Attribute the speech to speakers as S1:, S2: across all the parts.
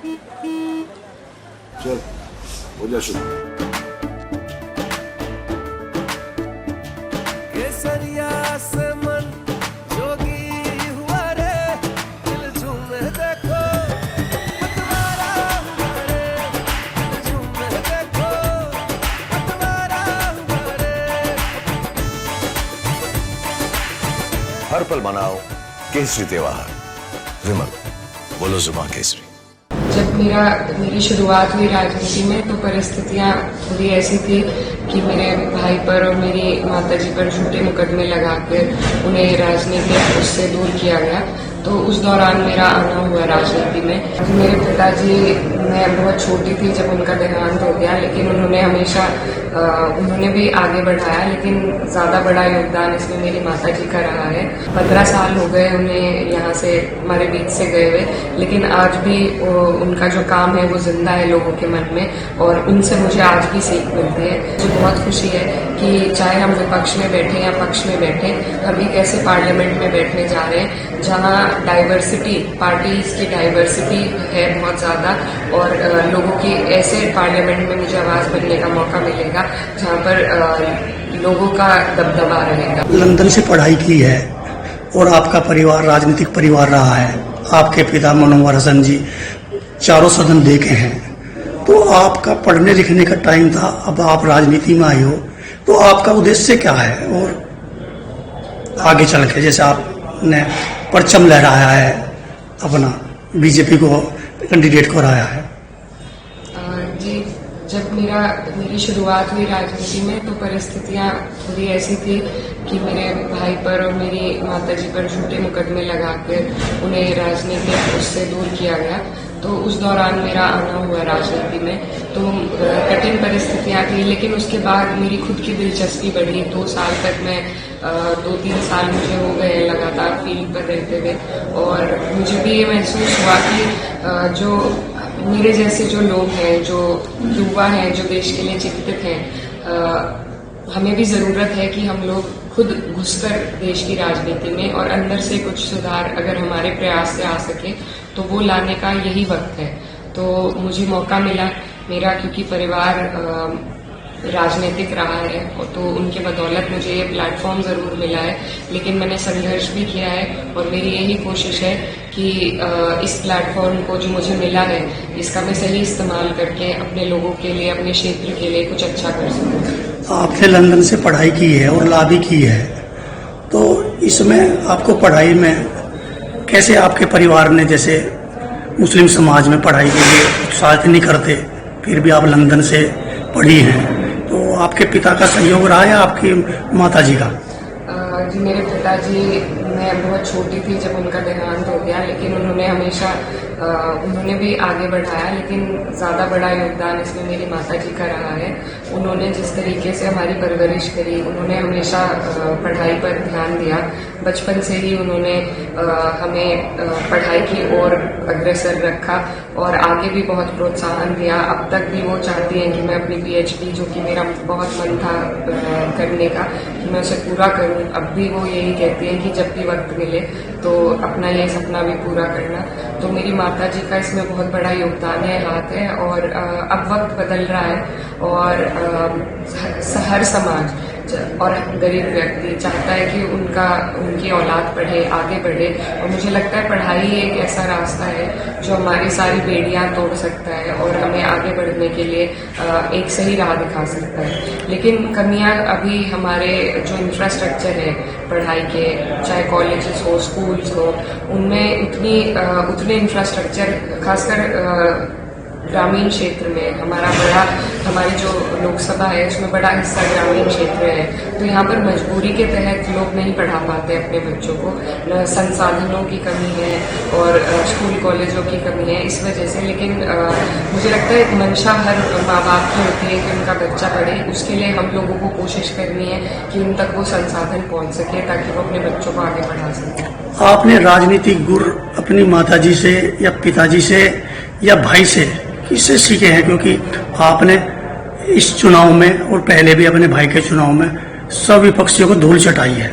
S1: चल हो जा शुरू।
S2: केसरिया से मन जोगी हुआ रे, दिल झूमे देखो पतवारा हुआ रे, दिल झूमे देखो पतवारा हुआ रे।
S3: हर पल मनाओ केसरी त्योहार। विमल, बोलो जुबान केसरी।
S4: जब मेरी शुरुआत हुई राजनीति में तो परिस्थितियां थोड़ी ऐसी थी कि मेरे भाई पर और मेरी माताजी पर झूठे मुकदमे लगाकर उन्हें राजनीतिक उससे दूर किया गया। तो उस दौरान मेरा आना हुआ राजनीति में। मेरे पिताजी, मैं बहुत छोटी थी जब उनका देहांत हो गया, लेकिन उन्होंने हमेशा उन्होंने भी आगे बढ़ाया, लेकिन ज़्यादा बड़ा योगदान इसमें मेरी माताजी का रहा है। 15 साल हो गए उन्हें यहाँ से हमारे बीच से गए हुए, लेकिन आज भी उनका जो काम है वो जिंदा है लोगों के मन में, और उनसे मुझे आज भी सीख मिलती है। मुझे बहुत खुशी है कि चाहे हम विपक्ष में बैठे या पक्ष में बैठे, हम एक ऐसे पार्लियामेंट में बैठने जा रहे हैं जहाँ डाइवर्सिटी, पार्टीज की डाइवर्सिटी है बहुत ज़्यादा, और लोगों की ऐसे पार्लियामेंट में मुझे आवाज़ बनने का मौका मिलेगा जहाँ पर लोगों का दबदबा रहेगा।
S5: लंदन से पढ़ाई की है और आपका परिवार राजनीतिक परिवार रहा है। आपके पिता मनोहर हसन जी चारों सदन देखे हैं, तो आपका पढ़ने लिखने का टाइम था, अब आप राजनीति में आए हो, तो आपका उद्देश्य क्या है? और आगे चल के जैसे आपने परचम लहराया है, अपना बीजेपी को कैंडिडेट को कराया है।
S4: जी, जब मेरी शुरुआत हुई राजनीति में तो परिस्थितियां थोड़ी ऐसी थी कि मेरे भाई पर और मेरी माताजी पर झूठे मुकदमे लगाकर उन्हें राजनीतिक उससे दूर किया गया। तो उस दौरान मेरा आना हुआ राजनीति में। तो कठिन परिस्थितियां थी, लेकिन उसके बाद मेरी खुद की दिलचस्पी बढ़ी। 2 साल तक मैं 2-3 साल मुझे हो गए लगातार फील्ड पर रहते हुए, और मुझे भी ये महसूस हुआ कि जो मेरे जैसे जो लोग हैं, जो युवा हैं, जो देश के लिए चिंतित हैं, हमें भी जरूरत है कि हम लोग खुद घुसकर देश की राजनीति में और अंदर से कुछ सुधार अगर हमारे प्रयास से आ सके तो वो लाने का यही वक्त है। तो मुझे मौका मिला, मेरा क्योंकि परिवार राजनीतिक रहा है, तो उनके बदौलत मुझे ये प्लेटफॉर्म जरूर मिला है, लेकिन मैंने संघर्ष भी किया है, और मेरी यही कोशिश है कि इस प्लेटफॉर्म को जो मुझे मिला है इसका मैं सही इस्तेमाल करके अपने लोगों के लिए, अपने क्षेत्र के लिए कुछ अच्छा कर सकूं।
S5: आपने लंदन से पढ़ाई की है और लॉ भी की है, तो इसमें आपको पढ़ाई में कैसे आपके परिवार ने, जैसे मुस्लिम समाज में पढ़ाई के लिए उत्साहित नहीं करते, फिर भी आप लंदन से पढ़ी हैं, तो आपके पिता का सहयोग रहा या आपकी माताजी का?
S4: जी, मेरे पिताजी, मैं बहुत छोटी थी जब उनका देहांत हो गया, लेकिन उन्होंने हमेशा उन्होंने भी आगे बढ़ाया, लेकिन ज़्यादा बड़ा योगदान इसमें मेरी माताजी का रहा है। उन्होंने जिस तरीके से हमारी परवरिश करी, उन्होंने हमेशा पढ़ाई पर ध्यान दिया। बचपन से ही उन्होंने हमें पढ़ाई की ओर अग्रसर रखा और आगे भी बहुत प्रोत्साहन दिया। अब तक भी वो चाहती हैं कि मैं अपनी PhD, जो कि मेरा बहुत मन था करने का, कि मैं उसे पूरा करूं। अब भी वो यही कहती हैं कि जब भी वक्त मिले तो अपना ये सपना भी पूरा करना। तो मेरी माताजी का इसमें बहुत बड़ा योगदान है, हाथ है, और अब वक्त बदल रहा है, और हर समाज और गरीब व्यक्ति चाहता है कि उनकी औलाद पढ़े, आगे बढ़े, और मुझे लगता है पढ़ाई एक ऐसा रास्ता है जो हमारी सारी बेड़ियां तोड़ सकता है और हमें आगे बढ़ने के लिए एक सही राह दिखा सकता है। लेकिन कमियां अभी हमारे जो इंफ्रास्ट्रक्चर है पढ़ाई के, चाहे कॉलेजेस हो, स्कूल्स हो, उनमें उतने इंफ्रास्ट्रक्चर, खासकर ग्रामीण क्षेत्र में हमारी जो लोकसभा है उसमें बड़ा हिस्सा ग्रामीण क्षेत्र है, तो यहाँ पर मजबूरी के तहत लोग नहीं पढ़ा पाते अपने बच्चों को। संसाधनों की कमी है और स्कूल कॉलेजों की कमी है इस वजह से। लेकिन मुझे लगता है मंशा हर माँ बाप की होती है कि उनका बच्चा पढ़े, उसके लिए हम लोगों को कोशिश करनी है कि उन तक वो संसाधन पहुँच सके ताकि वो अपने बच्चों को आगे बढ़ा सके।
S5: आपने राजनीतिक गुर अपनी माताजी से या पिताजी से या भाई से किससे सीखे हैं? क्योंकि आपने इस चुनाव में और पहले भी अपने भाई के चुनाव में सब विपक्षियों को धूल चटाई है।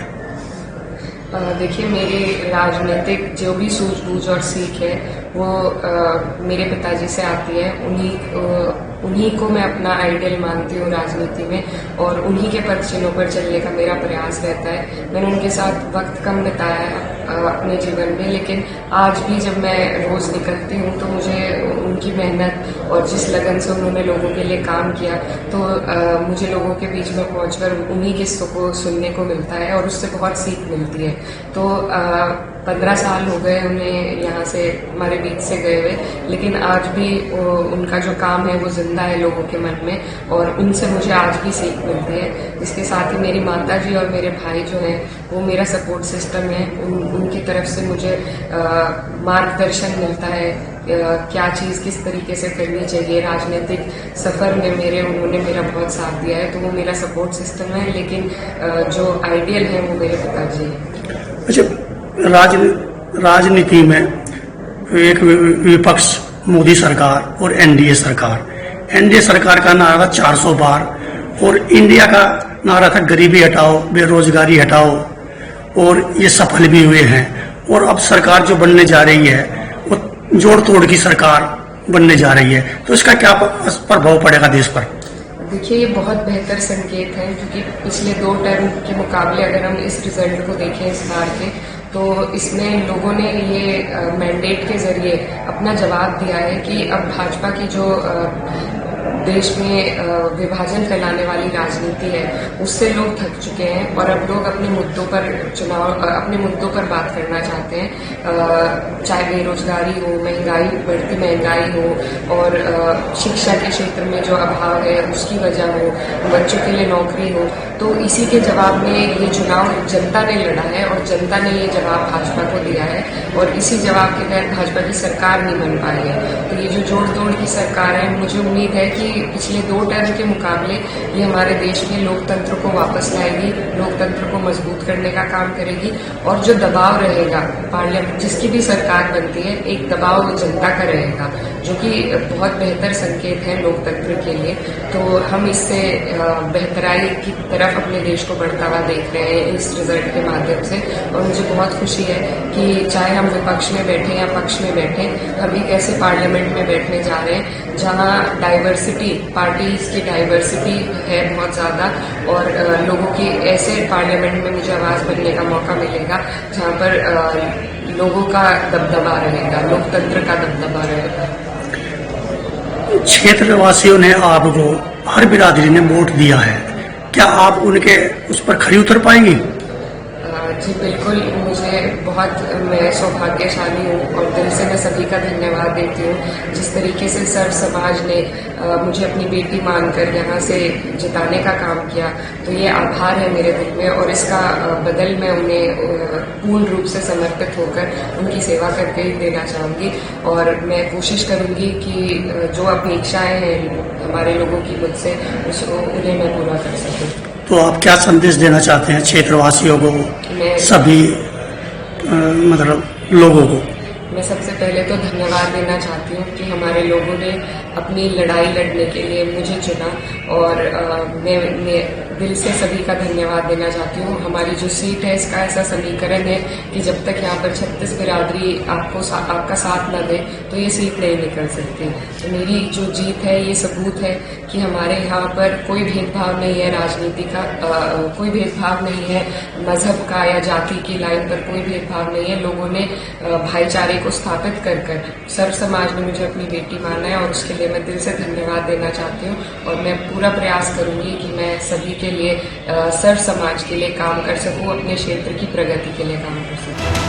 S4: देखिए, मेरी राजनीतिक जो भी सूझबूझ और सीख है वो मेरे पिताजी से आती है। उन्हीं को मैं अपना आइडियल मानती हूँ राजनीति में, और उन्हीं के पद चिन्हों पर चलने का मेरा प्रयास रहता है। मैंने उनके साथ वक्त कम बिताया है अपने जीवन में, लेकिन आज भी जब मैं रोज निकलती हूँ तो मुझे उनकी मेहनत और जिस लगन से उन्होंने लोगों के लिए काम किया, तो मुझे लोगों के बीच में पहुंचकर उन्हीं किस्सों को सुनने को मिलता है और उससे बहुत सीख मिलती है। तो 15 साल हो गए उन्हें यहाँ से हमारे बीच से गए हुए, लेकिन आज भी उनका जो काम है वो जिंदा है लोगों के मन में, और उनसे मुझे आज भी सीख मिलती है। इसके साथ ही मेरी माता जी और मेरे भाई जो हैं वो मेरा सपोर्ट सिस्टम है। उनकी तरफ से मुझे मार्गदर्शन मिलता है, क्या चीज़ किस तरीके से करनी चाहिए। राजनीतिक सफ़र में उन्होंने मेरा बहुत साथ दिया है, तो वो मेरा सपोर्ट सिस्टम है। लेकिन जो आइडियल है वो मेरे पिताजी हैं।
S5: अच्छा, राजनीति में एक विपक्ष मोदी सरकार और एनडीए सरकार। एनडीए सरकार का नारा था 400 पार, और इंडिया का नारा था गरीबी हटाओ, बेरोजगारी हटाओ, और ये सफल भी हुए हैं। और अब सरकार जो बनने जा रही है वो जोड़ तोड़ की सरकार बनने जा रही है, तो इसका क्या प्रभाव पड़ेगा देश पर?
S4: देखिए, ये बहुत बेहतर संकेत है, क्योंकि पिछले 2 टर्म के मुकाबले अगर हम इस रिजल्ट को देखें इस बार के, तो इसमें लोगों ने ये मैंडेट के जरिए अपना जवाब दिया है कि अब भाजपा की जो देश में विभाजन फैलाने वाली राजनीति है उससे लोग थक चुके हैं, और अब लोग अपने मुद्दों पर बात करना चाहते हैं। चाहे बेरोजगारी हो, बढ़ती महंगाई हो, और शिक्षा के क्षेत्र में जो अभाव है उसकी वजह हो, बच्चों के लिए नौकरी हो, तो इसी के जवाब में ये चुनाव जनता ने लड़ा है, और जनता ने ये जवाब भाजपा को दिया है, और इसी जवाब के तहत भाजपा की सरकार नहीं बन पाई है। तो ये जो जोड़ तोड़ की सरकार है, मुझे उम्मीद है कि पिछले 2 टर्म के मुकाबले ये हमारे देश में लोकतंत्र को वापस लाएगी, लोकतंत्र को मजबूत करने का काम करेगी, और जो दबाव रहेगा पार्लियामेंट, जिसकी भी सरकार बनती है, एक दबाव जनता का रहेगा, जो कि बहुत बेहतर संकेत है लोकतंत्र के लिए। तो हम इससे बेहतराई की तरफ अपने देश को बढ़ता हुआ देख रहे हैं इस रिजल्ट के माध्यम से, और मुझे बहुत खुशी है कि चाहे हम विपक्ष में बैठे या पक्ष में बैठे, हम एक ऐसे पार्लियामेंट में बैठने जा रहे हैं जहां डाइवर्सिटी, पार्टीज की डाइवर्सिटी है बहुत ज्यादा, और लोगों की ऐसे पार्लियामेंट में मुझे आवाज बनने का मौका मिलेगा जहां पर लोगों का दबदबा रहेगा, लोकतंत्र का दबदबा रहेगा।
S5: क्षेत्रवासियों ने आपको, हर बिरादरी ने वोट दिया है, क्या आप उनके उस पर खरी उतर पाएंगी?
S4: जी बिल्कुल, मैं सौभाग्यशाली हूँ, और दिल से मैं सभी का धन्यवाद देती हूँ। जिस तरीके से सर्व समाज ने मुझे अपनी बेटी मानकर यहाँ से जिताने का काम किया, तो ये आभार है मेरे दिल में, और इसका बदल मैं उन्हें पूर्ण रूप से समर्पित होकर उनकी सेवा करके ही देना चाहूँगी। और मैं कोशिश करूँगी कि जो अपेक्षाएं हैं हमारे लोगों की मुझसे, उन्हें मैं पूरा कर सकूँ।
S5: तो आप क्या संदेश देना चाहते हैं क्षेत्रवासियों को, सभी मतलब लोगों को?
S4: मैं सबसे पहले तो धन्यवाद देना चाहती हूँ कि हमारे लोगों ने अपनी लड़ाई लड़ने के लिए मुझे चुना, और मैं दिल से सभी का धन्यवाद देना चाहती हूँ। हमारी जो सीट है, इसका ऐसा समीकरण है कि जब तक यहाँ पर 36 बिरादरी आपका साथ न दे, तो ये सीट नहीं निकल सकती। तो मेरी जो जीत है ये सबूत है कि हमारे यहाँ पर कोई भेदभाव नहीं है, राजनीति का कोई भेदभाव नहीं है, मजहब का या जाति की लाइन पर कोई भेदभाव नहीं है। लोगों ने भाईचारे को स्थापित कर सर्व समाज ने मुझे अपनी बेटी माना है, और उसके लिए मैं दिल से धन्यवाद देना चाहती हूँ। और मैं पूरा प्रयास करूंगी कि मैं सभी के लिए, सर्व समाज के लिए काम कर सकूं, अपने क्षेत्र की प्रगति के लिए काम कर सकूं।